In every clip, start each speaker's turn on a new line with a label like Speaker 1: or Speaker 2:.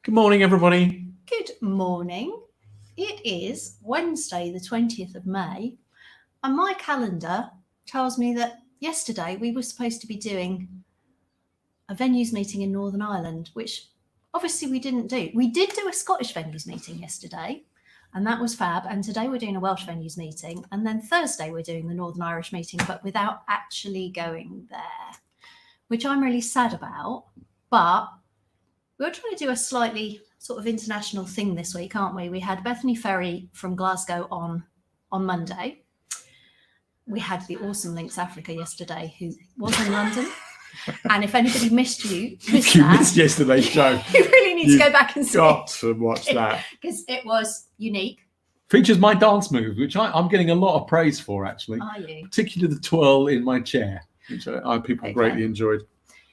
Speaker 1: Good morning, everybody.
Speaker 2: Good morning. It is Wednesday, the 20th of May, and my calendar tells me that yesterday we were supposed to be doing a venues meeting in Northern Ireland, which obviously we didn't do. We did do a Scottish venues meeting yesterday, and that was fab. And today we're doing a Welsh venues meeting, and then Thursday we're doing the Northern Irish meeting, but without actually going there, which I'm really sad about. But we're trying to do a slightly sort of international thing this week, aren't we? We had Bethany Ferry from Glasgow on Monday. We had the awesome Links Africa yesterday, who was in London. And if anybody missed
Speaker 1: yesterday's show,
Speaker 2: you really need to go back and see.
Speaker 1: Got to watch that
Speaker 2: because it was unique.
Speaker 1: Features my dance move, which I'm getting a lot of praise for, actually.
Speaker 2: Are you?
Speaker 1: Particularly the twirl in my chair, which people greatly enjoyed.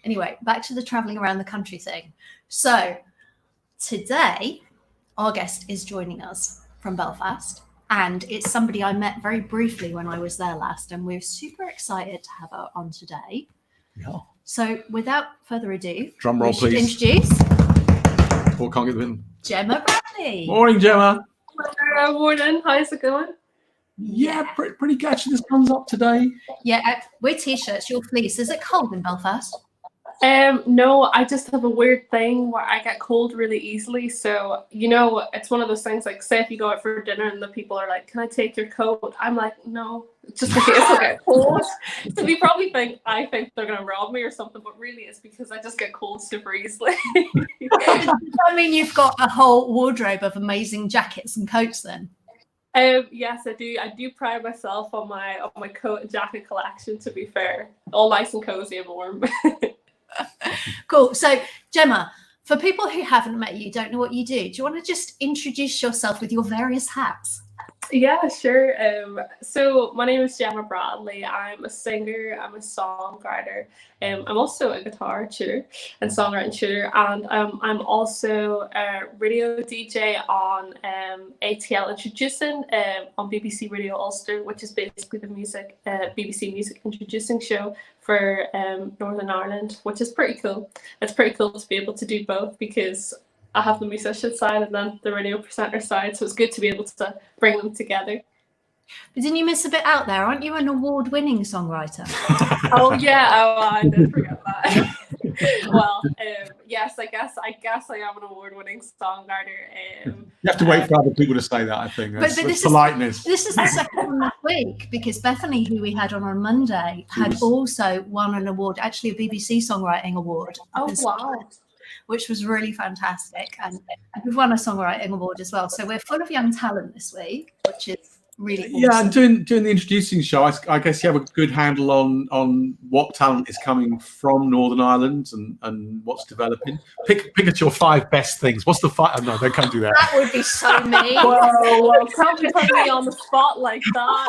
Speaker 2: Anyway, back to the travelling around the country thing. So today, our guest is joining us from Belfast, and it's somebody I met very briefly when I was there last, and we're super excited to have her on today.
Speaker 1: Yeah.
Speaker 2: So without further ado,
Speaker 1: drum roll, please.
Speaker 2: Introduce.
Speaker 1: Or can't get them.
Speaker 2: Gemma Bradley.
Speaker 1: Morning, Gemma.
Speaker 3: Morning. How's it going?
Speaker 1: Yeah, pretty catchy. The sun's up today.
Speaker 2: Yeah, we're t-shirts, you're fleece. Is it cold in Belfast?
Speaker 3: No, I just have a weird thing where I get cold really easily. So, it's one of those things like, say if you go out for dinner and the people are like, can I take your coat? I'm like, no, just in case I get cold. So they probably think they're going to rob me or something, but really it's because I just get cold super easily.
Speaker 2: I mean, you've got a whole wardrobe of amazing jackets and coats then.
Speaker 3: Yes, I do. I do pride myself on my coat and jacket collection, to be fair. All nice and cozy and warm.
Speaker 2: Cool. So, Gemma, for people who haven't met you, don't know what you do you want to just introduce yourself with your various hats?
Speaker 3: Yeah, sure. So my name is Gemma Bradley. I'm a singer, I'm a songwriter, I'm also a guitar tutor and songwriting tutor, and I'm also a radio DJ on ATL Introducing on BBC Radio Ulster, which is basically the BBC music introducing show for Northern Ireland, which is pretty cool. It's pretty cool to be able to do both, because I have the musician side and then the radio presenter side, so it's good to be able to bring them together.
Speaker 2: But didn't you miss a bit out there? Aren't you an award-winning songwriter?
Speaker 3: Oh yeah, I did forget that. Well, yes, I guess I am an award-winning songwriter.
Speaker 1: You have to wait for other people to say that, I think. That's politeness.
Speaker 2: This is the second one this week, because Bethany, who we had on Monday, had also won an award, actually a BBC Songwriting Award.
Speaker 3: Oh, wow.
Speaker 2: Which was really fantastic. And we've won a songwriting award as well. So we're full of young talent this week, which is really awesome.
Speaker 1: Yeah, and doing the introducing show, I guess you have a good handle on what talent is coming from Northern Ireland and what's developing. Pick at your 5 best things. What's the 5? Oh, no, they can't do that.
Speaker 2: That would be so mean.
Speaker 3: Well, can't be putting me on the spot like that.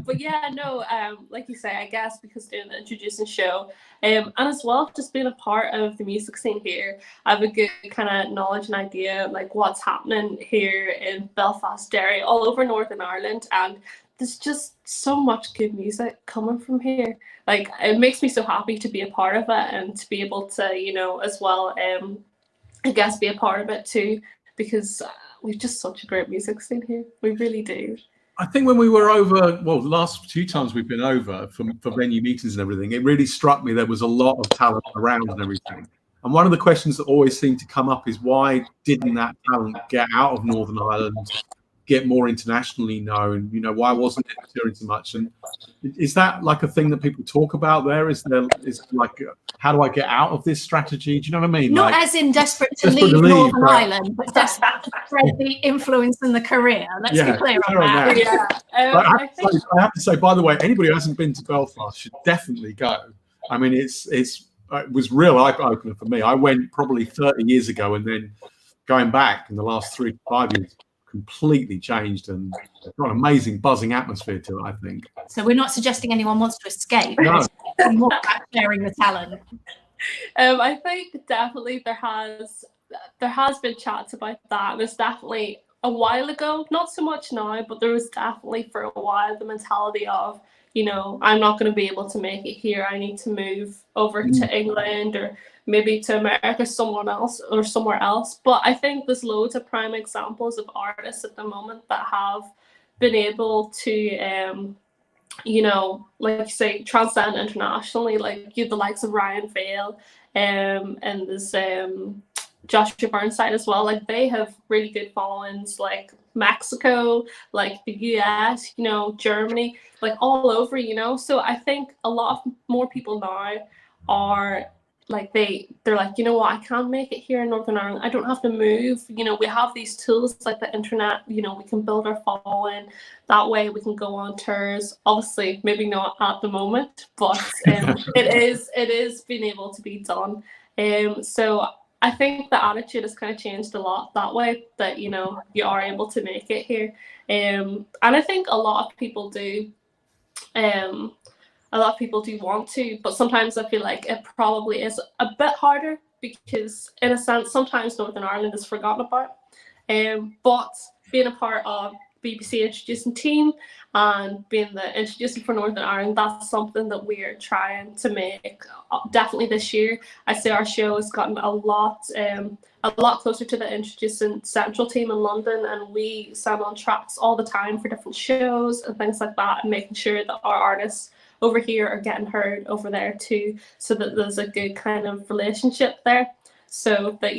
Speaker 3: But yeah, no, like you say, I guess because doing the introducing show, and as well just being a part of the music scene here, I have a good kind of knowledge and idea like what's happening here in Belfast, Derry, all over Northern Ireland, and there's just so much good music coming from here. Like, it makes me so happy to be a part of it and to be able to, as well, I guess be a part of it too, because we've just such a great music scene here. We really do.
Speaker 1: I think when we were over, the last 2 times we've been over for venue meetings and everything, it really struck me there was a lot of talent around and everything. And one of the questions that always seemed to come up is, why didn't that talent get out of Northern Ireland, get more internationally known? Why wasn't it touring so much? And is that like a thing that people talk about there? Is like, how do I get out of this strategy? Do you know what I mean?
Speaker 2: Not as in desperate to leave Northern Ireland, but desperate to spread the influence and the career. Let's be clear on that.
Speaker 3: Yeah.
Speaker 1: I have to say, by the way, anybody who hasn't been to Belfast should definitely go. I mean, it was real eye-opener for me. I went probably 30 years ago, and then going back in the last 3 to 5 years, completely changed, and got an amazing buzzing atmosphere to it, I think.
Speaker 2: So we're not suggesting anyone wants to escape.
Speaker 1: No.
Speaker 2: It's more about sharing the talent.
Speaker 3: I think definitely there has been chats about that. There's definitely a while ago, not so much now, but there was definitely for a while the mentality of, I'm not going to be able to make it here. I need to move over to England or maybe to America, someone else or somewhere else. But I think there's loads of prime examples of artists at the moment that have been able to, like you say, transcend internationally. Like you have the likes of Ryan Vale, and there's Joshua Burnside as well. Like they have really good followings, like Mexico, like the US, Germany, like all over, So I think a lot of more people now are like they're like, you know what, I can't make it here in Northern Ireland. I don't have to move. We have these tools like the internet, we can build our following. That way we can go on tours. Obviously, maybe not at the moment, but it is being able to be done. So I think the attitude has kind of changed a lot that way, that, you are able to make it here. And I think a lot of people do. A lot of people do want to, but sometimes I feel like it probably is a bit harder because, in a sense, sometimes Northern Ireland is forgotten about. But being a part of BBC Introducing team and being the Introducing for Northern Ireland, that's something that we're trying to make. Definitely this year, I say our show has gotten a lot closer to the Introducing Central team in London, and we send on tracks all the time for different shows and things like that, and making sure that our artists over here are getting heard over there too, so that there's a good kind of relationship there, so that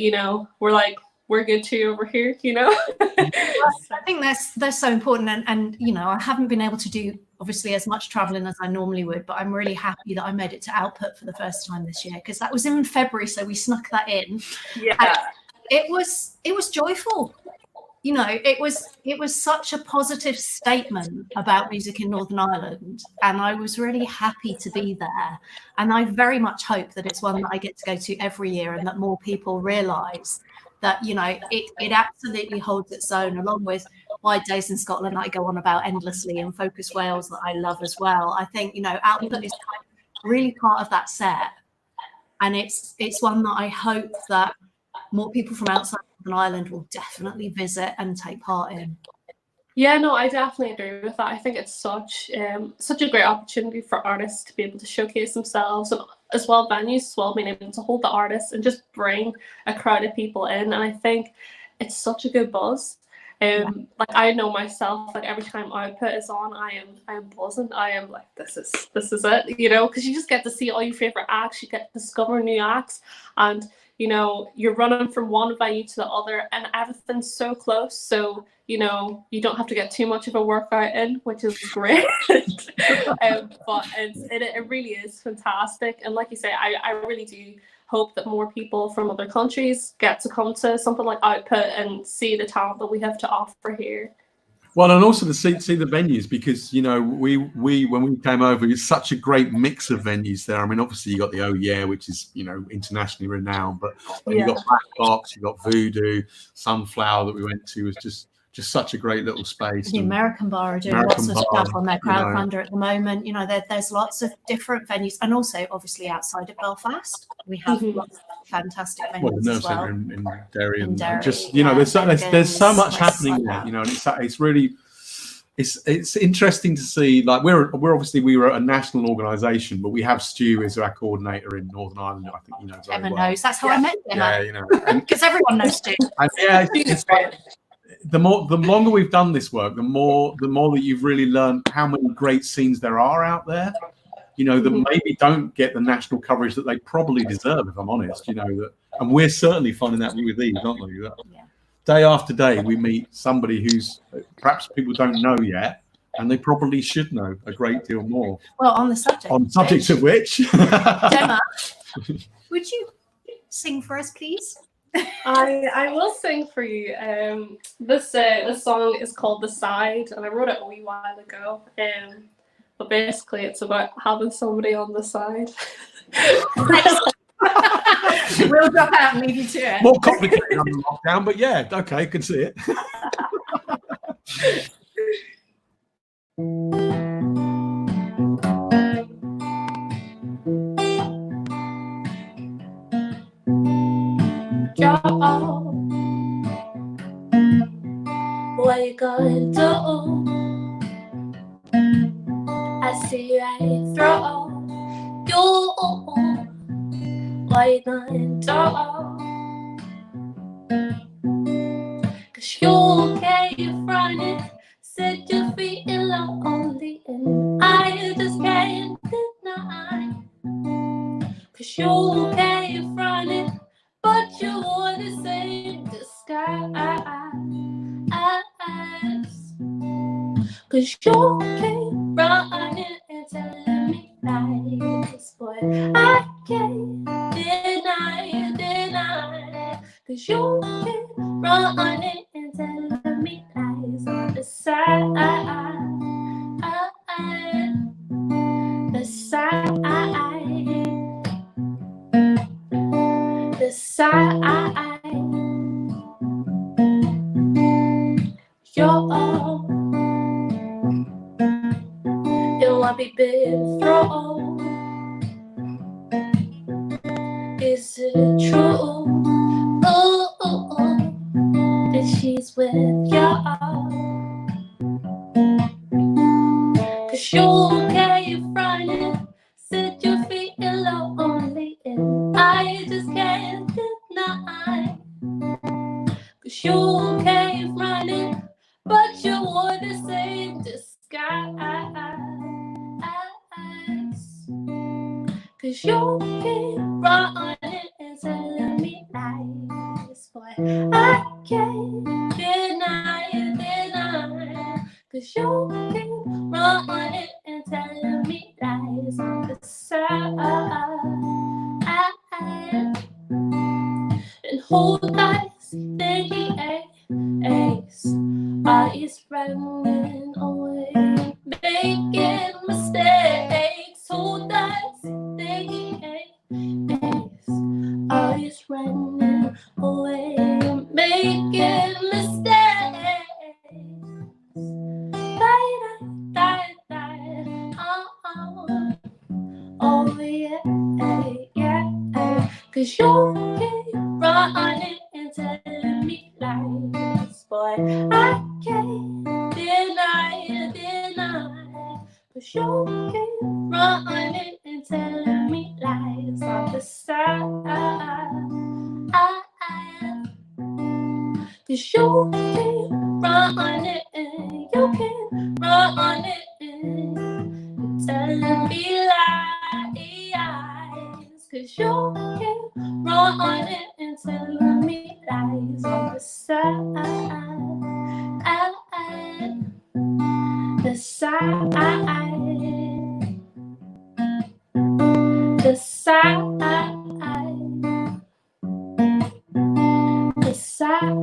Speaker 3: we're good too over here.
Speaker 2: I think that's so important, and I haven't been able to do obviously as much traveling as I normally would, but I'm really happy that I made it to Output for the first time this year, because that was in February, so we snuck that in.
Speaker 3: Yeah,
Speaker 2: and it was joyful. It was such a positive statement about music in Northern Ireland, and I was really happy to be there. And I very much hope that it's one that I get to go to every year, and that more people realise that it absolutely holds its own, along with Wide Days in Scotland that I go on about endlessly, and Focus Wales that I love as well. I think Output is really part of that set, and it's one that I hope that more people from outside Northern Ireland will definitely visit and take part in.
Speaker 3: Yeah, no, I definitely agree with that. I think it's such a great opportunity for artists to be able to showcase themselves, and as well venues as well, being able to hold the artists and just bring a crowd of people in. And I think it's such a good buzz. Like I know myself, like every time Output is on, I am buzzing. I am like, this is it, because you just get to see all your favorite acts, you get to discover new acts, and you're running from one venue to the other, and everything's so close. So you don't have to get too much of a workout in, which is great. But it really is fantastic. And like you say, I really do hope that more people from other countries get to come to something like Output and see the talent that we have to offer here.
Speaker 1: Well, and also to see the venues, because we when we came over, it's such a great mix of venues there. I mean, obviously you got the Oh Yeah, which is internationally renowned, but you got Black Box, you got Voodoo, Sunflower that we went to was just such a great little space.
Speaker 2: The American Bar are doing lots of stuff on their crowdfunder at the moment. There's lots of different venues, and also obviously outside of Belfast, we have lots of fantastic venues.
Speaker 1: Well, the Nerve
Speaker 2: as well.
Speaker 1: Centre in Derry, and
Speaker 2: Derry,
Speaker 1: just
Speaker 2: yeah,
Speaker 1: there's so much happening
Speaker 2: like
Speaker 1: there. And it's really it's interesting to see. Like we're a national organisation, but we have Stu as our coordinator in Northern Ireland. I think very
Speaker 2: Gemma
Speaker 1: well.
Speaker 2: knows. That's how I met Gemma.
Speaker 1: Yeah,
Speaker 2: because everyone knows Stu.
Speaker 1: And it's like, the longer we've done this work, the more that you've really learned how many great scenes there are out there. That maybe don't get the national coverage that they probably deserve, if I'm honest. And we're certainly finding that with these, aren't we? Day after day, we meet somebody who's perhaps people don't know yet, and they probably should know a great deal more.
Speaker 2: Well, on the subject
Speaker 1: of which,
Speaker 2: Gemma, would you sing for us, please?
Speaker 3: I will sing for you. This song is called The Side, and I wrote it a wee while ago. But basically, it's about having somebody on the side.
Speaker 2: We'll drop out and leave you to it.
Speaker 1: More complicated on the lockdown, but yeah, okay, can see it.
Speaker 3: What you gonna do? I see right through you. What light night all. Cause you came running, said you're feeling lonely, and I just can't deny. Cause you came running, but you wore the same disguise. Cause you came running and telling me lies, boy, I can't deny. Cause you came running and telling me lies on the side, the side, the side. You're it won't be been through. Is it true? That she's with you? Cause you came running, said you feel lonely, and I just can't deny. Cause you came running, but you wore the same disguise. Cause you keep running and telling me lies, boy, I can't deny. Cause you keep running and telling me lies on the side. And who dies think he ace? Eyes running away, making mistakes. Who dies think he ace? Eyes running away, making mistakes. Oh yeah, yeah. Cause you keep running and telling me lies, boy, I can't deny. Cause you keep running and telling me lies on the side. Cause you keep running, you keep running, telling me lies. Cause you keep running and telling me lies on the side. The side. The side. The side.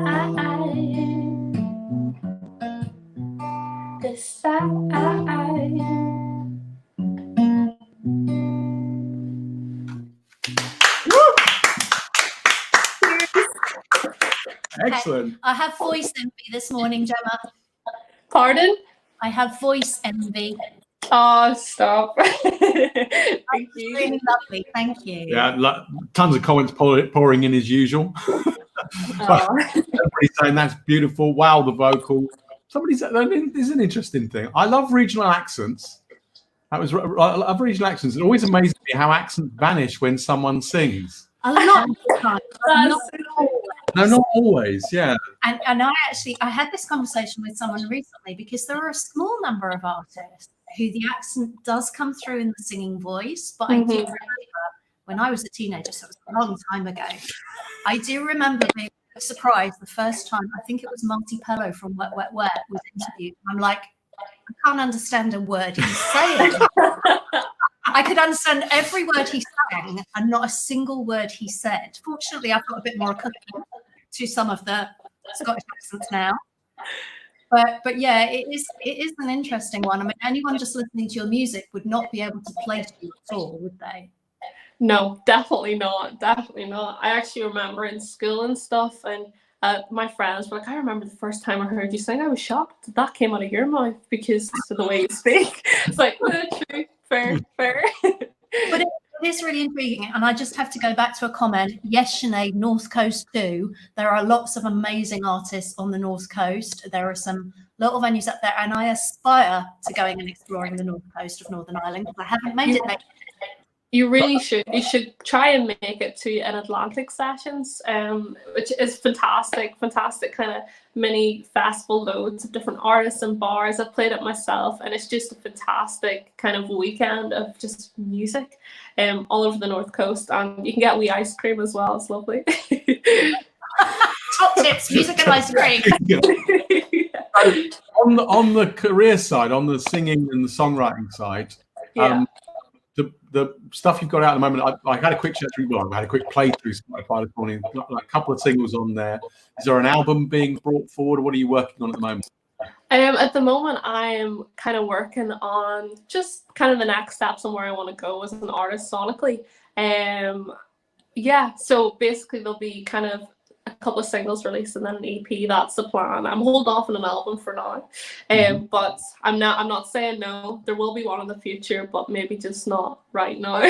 Speaker 3: The side.
Speaker 1: Excellent.
Speaker 2: I have voice envy this morning, Gemma.
Speaker 3: Pardon?
Speaker 2: I have voice envy.
Speaker 3: Oh, stop. Thank you.
Speaker 2: Really lovely. Thank you.
Speaker 1: Yeah, tons of comments pouring in as usual. Everybody's saying that's beautiful. Wow, the vocal. Somebody said this is an interesting thing. I love regional accents. I love regional accents. It always amazes me how accents vanish when someone sings.
Speaker 2: A lot of the time. Not always.
Speaker 1: No, not always. Yeah.
Speaker 2: And I had this conversation with someone recently because there are a small number of artists who the accent does come through in the singing voice. But I do remember when I was a teenager, so it was a long time ago, I do remember being surprised the first time, I think it was Marty Pellow from Wet, Wet, Wet was interviewed. I'm like, I can't understand a word he's saying. I could understand every word he sang and not a single word he said. Fortunately, I've got a bit more accustomed to some of the Scottish accents now. But yeah, it is an interesting one. I mean, anyone just listening to your music would not be able to place you at all, would they?
Speaker 3: No, definitely not. Definitely not. I actually remember in school and stuff, and my friends were like, I remember the first time I heard you sing, I was shocked that came out of your mouth because of the way you speak. It's like, true, fair.
Speaker 2: But it is really intriguing, and I just have to go back to a comment. Yes, Sinead, North Coast too. There are lots of amazing artists on the North Coast. There are some little venues up there, and I aspire to going and exploring the North Coast of Northern Ireland because I haven't made it there.
Speaker 3: You really should. You should try and make it to an Atlantic Sessions, which is fantastic, fantastic kind of mini festival, loads of different artists and bars. I've played it myself, and it's just a fantastic kind of weekend of just music, all over the North Coast, and you can get wee ice cream as well. It's lovely.
Speaker 2: Top tips: music and ice cream.
Speaker 1: On the career side, on the singing and the songwriting side.
Speaker 3: Yeah.
Speaker 1: The stuff you've got out at the moment, I had a quick chat through. Well, I had a quick play through Spotify this morning. Like a couple of singles on there. Is there an album being brought forward? Or what are you working on at the moment?
Speaker 3: At the moment, I am kind of working on just kind of the next steps and where I want to go as an artist sonically. Yeah. So basically, there'll be kind of a couple of singles released and then an EP. That's the plan. I'm holding off on an album for now, but I'm not saying no. There will be one in the future, but maybe just not right now.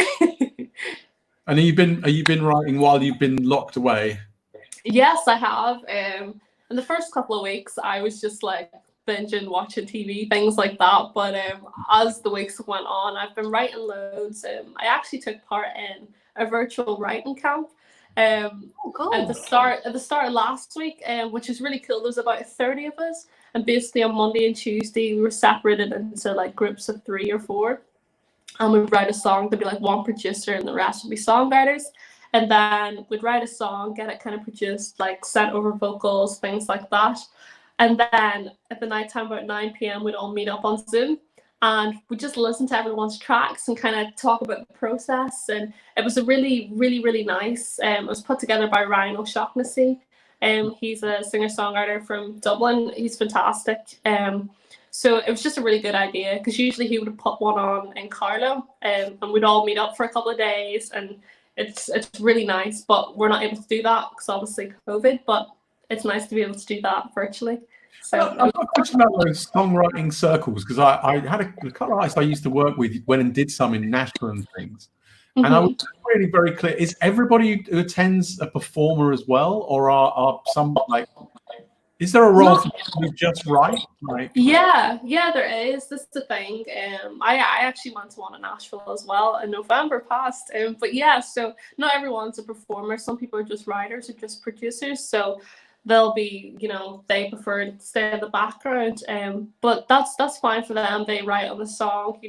Speaker 1: And have you been writing while you've been locked away?
Speaker 3: Yes, I have. In the first couple of weeks, I was just like binging, watching TV, things like that. But as the weeks went on, I've been writing loads. I actually took part in a virtual writing camp.
Speaker 2: Cool.
Speaker 3: At the start of last week, which is really cool. There was about 30 of us, and basically on Monday and Tuesday we were separated into like groups of 3 or 4, and we'd write a song. There'd be like one producer and the rest would be songwriters, and then we'd write a song, get it kind of produced, like sent over vocals, things like that, and then at the night time about 9 p.m. we'd all meet up on Zoom. And we just listened to everyone's tracks and kind of talk about the process. And it was a really, really, really nice. It was put together by Ryan O'Shaughnessy. He's a singer-songwriter from Dublin. He's fantastic. So it was just a really good idea, because usually he would have put one on in Carlo, and we'd all meet up for a couple of days. And it's really nice, but we're not able to do that because obviously COVID. But it's nice to be able to do that virtually. So
Speaker 1: I've got a question about those songwriting circles, because I had a couple of artists I used to work with went and did some in Nashville and things, and I was really very clear: is everybody who attends a performer as well, or are some like? Is there a role for people who just write? Like,
Speaker 3: yeah, there is. This is the thing. I actually went to one in Nashville as well in November past. But yeah, so not everyone's a performer. Some people are just writers or just producers. So they'll be, they prefer to stay in the background, but that's fine for them. They write on the song,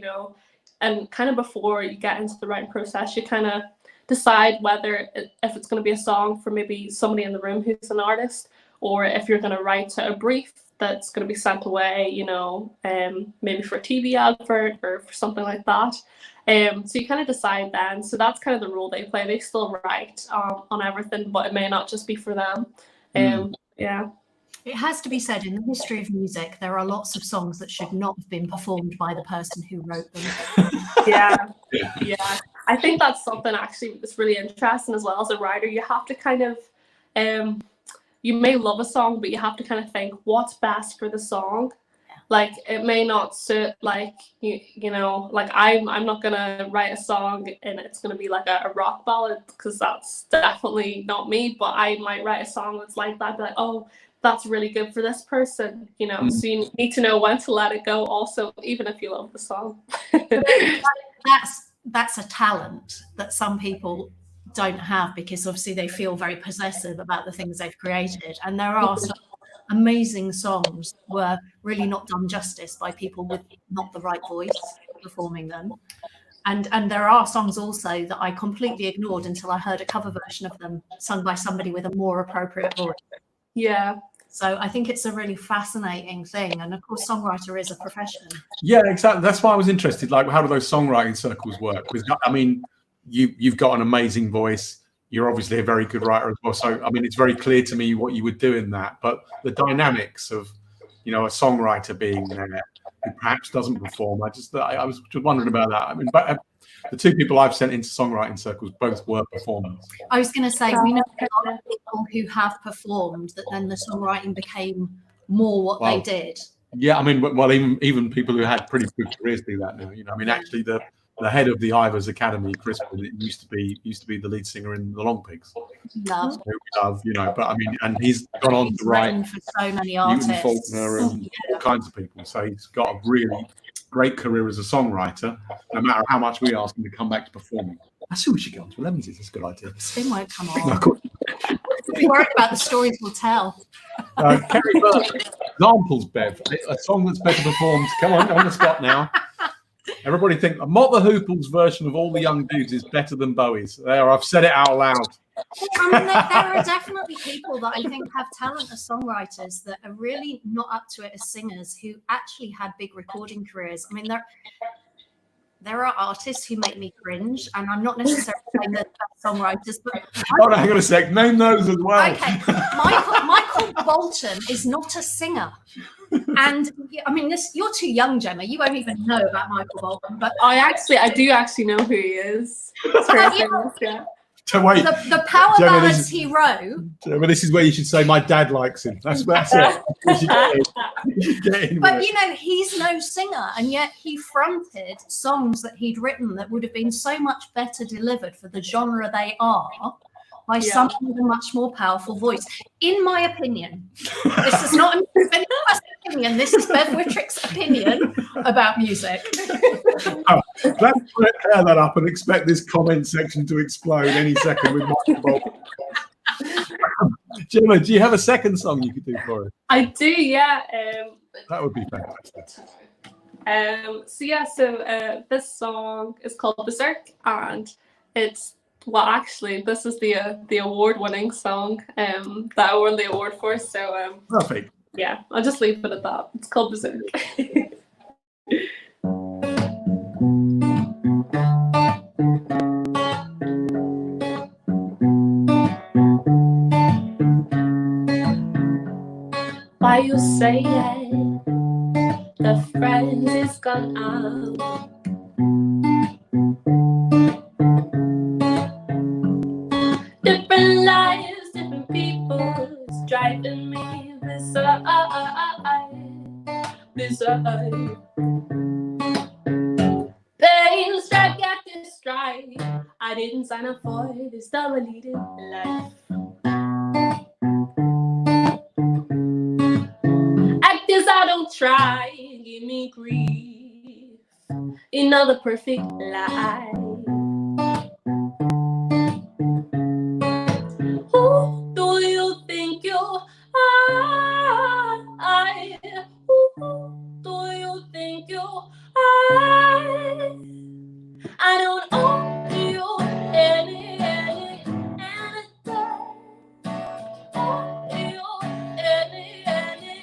Speaker 3: and kind of before you get into the writing process, you kind of decide whether if it's going to be a song for maybe somebody in the room who's an artist, or if you're going to write a brief that's going to be sent away, maybe for a TV advert or for something like that. So you kind of decide then. So that's kind of the role they play. They still write on everything, but it may not just be for them. Yeah.
Speaker 2: It has to be said, in the history of music, there are lots of songs that should not have been performed by the person who wrote them.
Speaker 3: Yeah. I think that's something actually that's really interesting as well. As a writer, you have to kind of, you may love a song, but you have to kind of think what's best for the song. Like it may not suit, like like I'm not gonna write a song and it's gonna be like a rock ballad, because that's definitely not me. But I might write a song that's like that, be like, oh, that's really good for this person, So you need to know when to let it go. Also, even if you love the song.
Speaker 2: That's a talent that some people don't have, because obviously they feel very possessive about the things they've created, and there are some amazing songs were really not done justice by people with not the right voice performing them, and there are songs also that I completely ignored until I heard a cover version of them sung by somebody with a more appropriate voice.
Speaker 3: Yeah.
Speaker 2: So I think it's a really fascinating thing, and of course songwriter is a profession. Yeah,
Speaker 1: exactly. That's why I was interested, like, how do those songwriting circles work? Because I mean, you've got an amazing voice. You're obviously a very good writer as well. So, I mean, it's very clear to me what you would do in that. But the dynamics of, a songwriter being there who perhaps doesn't perform, I was just wondering about that. I mean, but the two people I've sent into songwriting circles both were performers.
Speaker 2: I was going to say, we know a lot of people who have performed that then the songwriting became more what they did.
Speaker 1: Yeah, I mean, well, even people who had pretty good careers do that now. I mean, actually, the head of the Ivors Academy, Chris, used to be the lead singer in the Long Pigs.
Speaker 2: Love,
Speaker 1: but I mean, and he's gone on to write
Speaker 2: for so many artists,
Speaker 1: Newton Faulkner and all kinds of people. So he's got a really great career as a songwriter, no matter how much we ask him to come back to performing. I see we should go on to Elevenses. That's a good idea.
Speaker 2: Spin won't come
Speaker 1: No,
Speaker 2: on.
Speaker 1: of course.
Speaker 2: Be worried about the stories we'll tell.
Speaker 1: Kerry Burke, examples, Bev. A song that's better performed. Come on the spot now. Everybody think Mott the Hoople's version of All the Young Dudes is better than Bowie's. There, I've said it out loud.
Speaker 2: I mean, there are definitely people that I think have talent as songwriters that are really not up to it as singers who actually had big recording careers. I mean, there are artists who make me cringe, and I'm not necessarily saying that they're songwriters, but
Speaker 1: Hold on, hang on a sec. Name those as well.
Speaker 2: okay, Michael Bolton is not a singer. And I mean, you're too young, Gemma. You won't even know about Michael Bolton. But
Speaker 3: I do actually know who he is. It's very famous, yeah.
Speaker 1: So wait,
Speaker 2: the power
Speaker 1: Gemma,
Speaker 2: ballads he wrote.
Speaker 1: But this is where you should say my dad likes him. That's it. You should get in with
Speaker 2: But
Speaker 1: it.
Speaker 2: you know, he's no singer, and yet he fronted songs that he'd written that would have been so much better delivered for the genre they are by someone with a much more powerful voice. In my opinion, this is not anyone's opinion. This is Bev Wittrick's opinion about music.
Speaker 1: Let's clear that up and expect this comment section to explode any second with Michael Bolton. Gemma, do you have a second song you could do for us?
Speaker 3: I do, yeah.
Speaker 1: That would be fantastic.
Speaker 3: So this song is called Berserk, and it's this is the award-winning song that I won the award for. So
Speaker 1: Perfect.
Speaker 3: yeah, I'll just leave it at that. It's called Berserk. Why you say the friend is gone out? Different lives, different people, it's driving me berserk. Pain strike after strike. I didn't sign up for this double-leaded life. Actors I don't try, give me grief. Another perfect lie. Who do you think you are? Who do you think you are? I don't owe you anything. Owe you anything.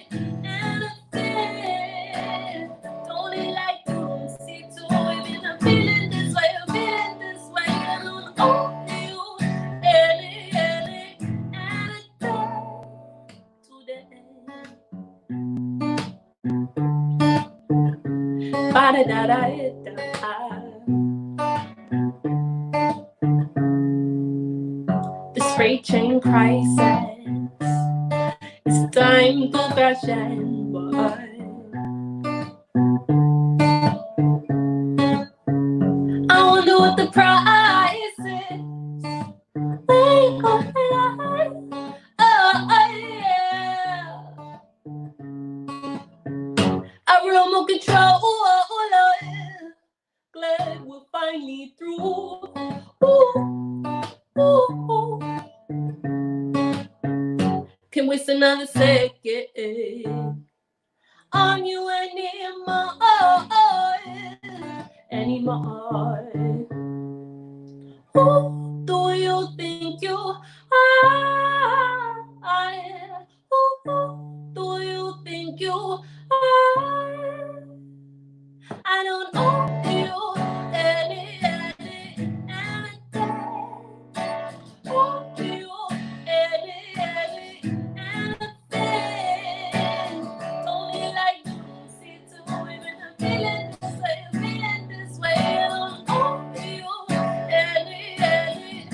Speaker 3: Don't it like to see to even I'm feeling this way, I'm feeling this way. I don't owe you anything today. This freight train crisis, it's time to crash and burn. I wonder what the price is. We gon' fly. Oh, yeah. A remote control. Glad we're finally through. Ooh. Can waste another second on you anymore. Who do you think you are? Who do you think you are? I don't owe you anything. Owe you anything. Only like you see to even I'm feeling this way, I'm feeling this way. I don't owe you anything.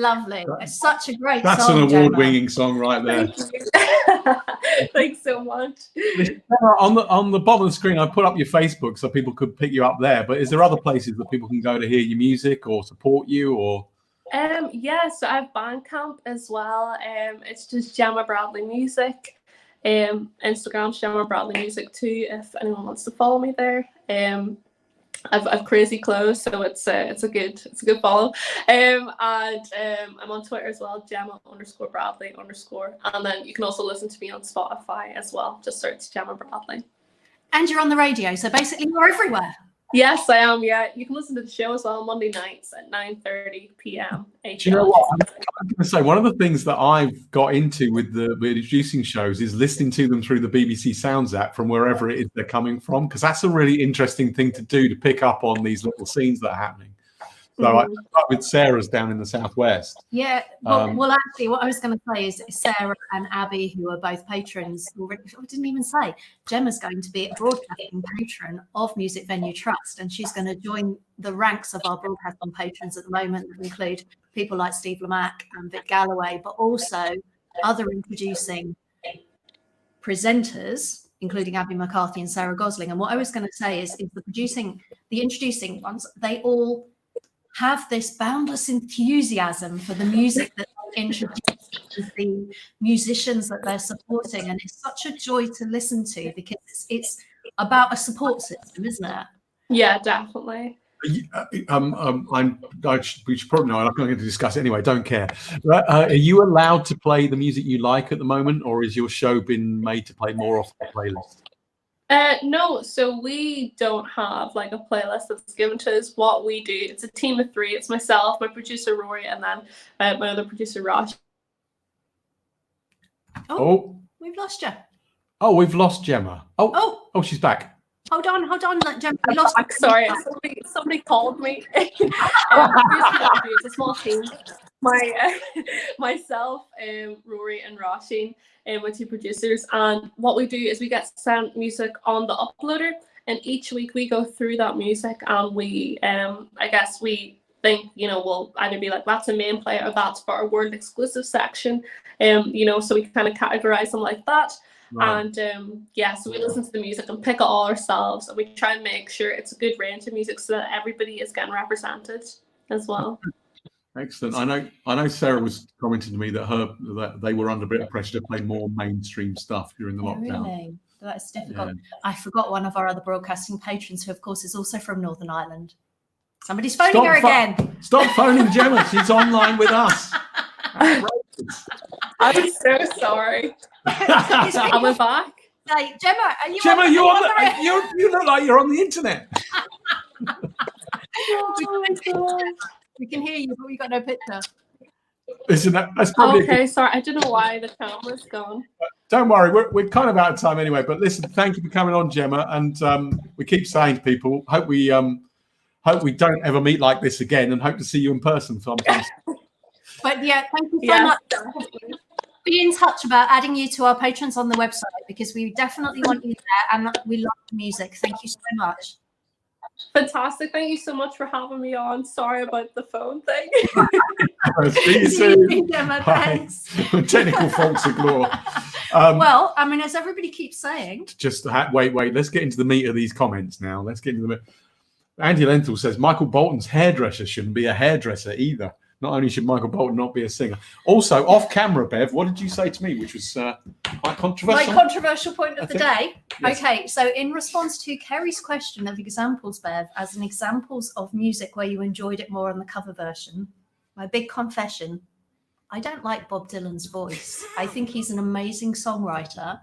Speaker 2: lovely. It's such a great
Speaker 1: That's
Speaker 2: song.
Speaker 1: an award-winning song right there.
Speaker 3: Thank you. Thanks so much.
Speaker 1: On the bottom of the screen, I put up your Facebook so people could pick you up there. But is there other places that people can go to hear your music or support you? Or
Speaker 3: Yeah, so I have Bandcamp as well. It's just Gemma Bradley Music. Instagram Gemma Bradley Music too, if anyone wants to follow me there. I've crazy clothes, so it's a good follow. And I'm on Twitter as well, Gemma_Bradley_, and then you can also listen to me on Spotify as well. Just search Gemma Bradley.
Speaker 2: And you're on the radio, so basically you're everywhere.
Speaker 3: Yes, I am. Yeah, you can listen to the show as well Monday nights at 9:30 p.m.
Speaker 1: do you know what? I'm going to say one of the things that I've got into with introducing shows is listening to them through the BBC Sounds app from wherever it is they're coming from, because that's a really interesting thing to do, to pick up on these little scenes that are happening. So I start with Sarah's down in the southwest.
Speaker 2: Yeah. Well, actually, what I was going to say is Sarah and Abby, who are both patrons. I didn't even say Gemma's going to be a broadcasting patron of Music Venue Trust, and she's going to join the ranks of our broadcasting patrons at the moment, that include people like Steve Lamack and Vic Galloway, but also other introducing presenters, including Abby McCarthy and Sarah Gosling. And what I was going to say is the introducing ones, they all have this boundless enthusiasm for the music that they introduce, the musicians that they're supporting, and it's such a joy to listen to, because it's about a support system, isn't it?
Speaker 3: Yeah, definitely.
Speaker 1: We should probably know. I'm not going to discuss it anyway. Don't care. Are you allowed to play the music you like at the moment, or is your show been made to play more off the playlist?
Speaker 3: No, so we don't have like a playlist that's given to us. What we do, it's a team of three. It's myself, my producer Rory, and then my other producer Rosh.
Speaker 1: Oh,
Speaker 2: we've lost you.
Speaker 1: Oh, we've lost Gemma. Oh, she's back.
Speaker 2: Hold on, Gemma. We lost.
Speaker 3: Sorry, somebody called me. It's a small team. Myself, Rory, and Roisin, my two producers, and what we do is we get sent music on the uploader, and each week we go through that music, and we I guess we think, we'll either be like, that's a main play, or that's for our world exclusive section, so we kind of categorize them like that. Right. And so we listen to the music and pick it all ourselves, and we try and make sure it's a good range of music so that everybody is getting represented as well.
Speaker 1: Excellent. I know Sarah was commenting to me that they were under a bit of pressure to play more mainstream stuff during the lockdown. Really?
Speaker 2: That's difficult. Yeah. I forgot one of our other broadcasting patrons, who of course is also from Northern Ireland. Somebody's phoning her again.
Speaker 1: Stop phoning Gemma. She's online with us.
Speaker 3: I'm so sorry. I'm back.
Speaker 2: Hey, Gemma, are you?
Speaker 1: Gemma, you look like you're on the internet.
Speaker 3: Oh my God.
Speaker 2: We can hear you, but we got no picture.
Speaker 1: Listen, that's probably
Speaker 3: okay. Sorry, I don't know why the camera's gone.
Speaker 1: Don't worry, we're kind of out of time anyway. But listen, thank you for coming on, Gemma. And we keep saying to people, hope we don't ever meet like this again, and hope to see you in person sometime.
Speaker 2: But yeah, thank you so much. Be in touch about adding you to our patrons on the website, because we definitely want you there, and we love the music. Thank you so much.
Speaker 3: Fantastic. Thank you so much for having me on. Sorry about the phone thing.
Speaker 1: See you soon.
Speaker 2: Gemma, thanks.
Speaker 1: Technical faults galore.
Speaker 2: Well, I mean, as everybody keeps saying.
Speaker 1: Just wait. Let's get into the meat of these comments now. Let's get into the meat. Andy Lenthal says Michael Bolton's hairdresser shouldn't be a hairdresser either. Not only should Michael Bolton not be a singer. Also, off camera, Bev, what did you say to me, which was quite controversial?
Speaker 2: My controversial point of the day.
Speaker 1: Yes.
Speaker 2: Okay, so in response to Kerry's question of examples, Bev, as an examples of music where you enjoyed it more on the cover version, my big confession, I don't like Bob Dylan's voice. I think he's an amazing songwriter,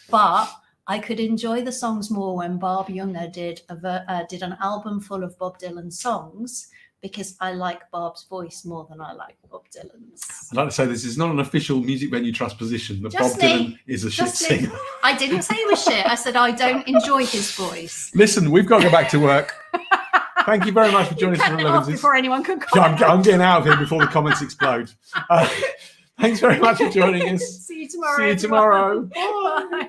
Speaker 2: but I could enjoy the songs more when Barb Younger did an album full of Bob Dylan songs, because I like Barb's voice more than I like Bob Dylan's.
Speaker 1: I'd like to say this is not an official Music Venue Trust position, that Bob Dylan is a shit singer.
Speaker 2: I didn't say he was shit. I said I don't enjoy his voice.
Speaker 1: Listen, we've got to go back to work. Thank you very much for joining us for Elevenses.
Speaker 2: Before anyone could comment.
Speaker 1: I'm getting out of here before the comments explode. Thanks very much for joining us.
Speaker 2: See you tomorrow.
Speaker 1: See you tomorrow. Bye.